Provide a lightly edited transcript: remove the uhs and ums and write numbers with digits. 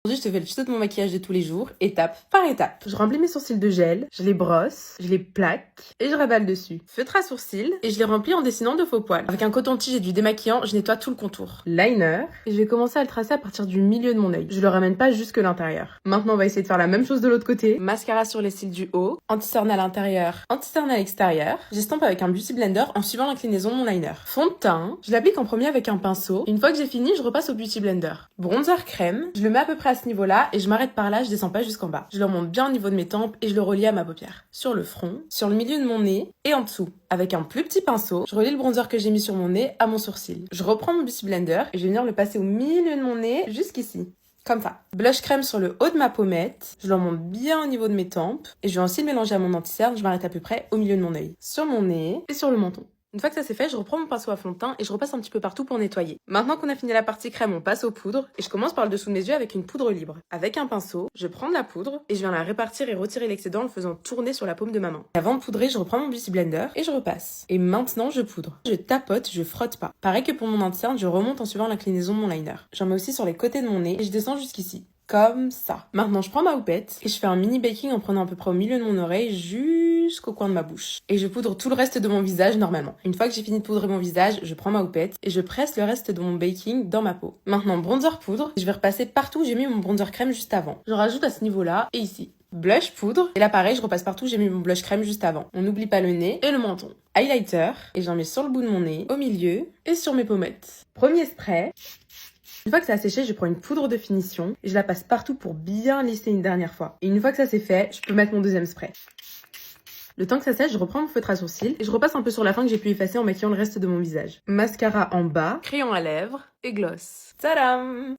Aujourd'hui, je te fais le tuto de mon maquillage de tous les jours, étape par étape. Je remplis mes sourcils de gel, je les brosse, je les plaque et je rabale dessus. Feutre à sourcils et je les remplis en dessinant de faux poils. Avec un coton-tige et du démaquillant, je nettoie tout le contour. Liner et je vais commencer à le tracer à partir du milieu de mon œil. Je le ramène pas jusque l'intérieur. Maintenant, on va essayer de faire la même chose de l'autre côté. Mascara sur les cils du haut, anti-cerne à l'intérieur, anti-cerne à l'extérieur. J'estompe avec un beauty blender en suivant l'inclinaison de mon liner. Fond de teint, je l'applique en premier avec un pinceau. Une fois que j'ai fini, je repasse au beauty blender. Bronzer crème, je le mets à peu près à ce niveau-là et je m'arrête par là, je descends pas jusqu'en bas. Je le remonte bien au niveau de mes tempes et je le relie à ma paupière. Sur le front, sur le milieu de mon nez et en dessous. Avec un plus petit pinceau, je relie le bronzer que j'ai mis sur mon nez à mon sourcil. Je reprends mon beauty blender et je vais venir le passer au milieu de mon nez jusqu'ici. Comme ça. Blush crème sur le haut de ma pommette. Je le remonte bien au niveau de mes tempes. Et je vais aussi le mélanger à mon anti-cerne. Je m'arrête à peu près au milieu de mon œil. Sur mon nez et sur le menton. Une fois que ça c'est fait, je reprends mon pinceau à fond de teint et je repasse un petit peu partout pour nettoyer. Maintenant qu'on a fini la partie crème, on passe aux poudres et je commence par le dessous de mes yeux avec une poudre libre. Avec un pinceau, je prends de la poudre et je viens la répartir et retirer l'excédent en le faisant tourner sur la paume de ma main. Avant de poudrer, je reprends mon beauty blender et je repasse. Et maintenant, je poudre. Je tapote, je frotte pas. Pareil que pour mon anti-cerne, je remonte en suivant l'inclinaison de mon liner. J'en mets aussi sur les côtés de mon nez et je descends jusqu'ici. Comme ça. Maintenant, je prends ma houppette et je fais un mini baking en prenant à peu près au milieu de mon oreille jusqu'au coin de ma bouche. Et je poudre tout le reste de mon visage normalement. Une fois que j'ai fini de poudrer mon visage, je prends ma houppette et je presse le reste de mon baking dans ma peau. Maintenant, bronzer poudre. Je vais repasser partout où j'ai mis mon bronzer crème juste avant. Je rajoute à ce niveau-là et ici. Blush poudre. Et là pareil, je repasse partout où j'ai mis mon blush crème juste avant. On n'oublie pas le nez et le menton. Highlighter. Et j'en mets sur le bout de mon nez, au milieu et sur mes pommettes. Premier spray. Une fois que ça a séché, je prends une poudre de finition et je la passe partout pour bien lisser une dernière fois. Et une fois que ça c'est fait, je peux mettre mon deuxième spray. Le temps que ça sèche, je reprends mon feutre à sourcils et je repasse un peu sur la fin que j'ai pu effacer en maquillant le reste de mon visage. Mascara en bas, crayon à lèvres et gloss. Tadam!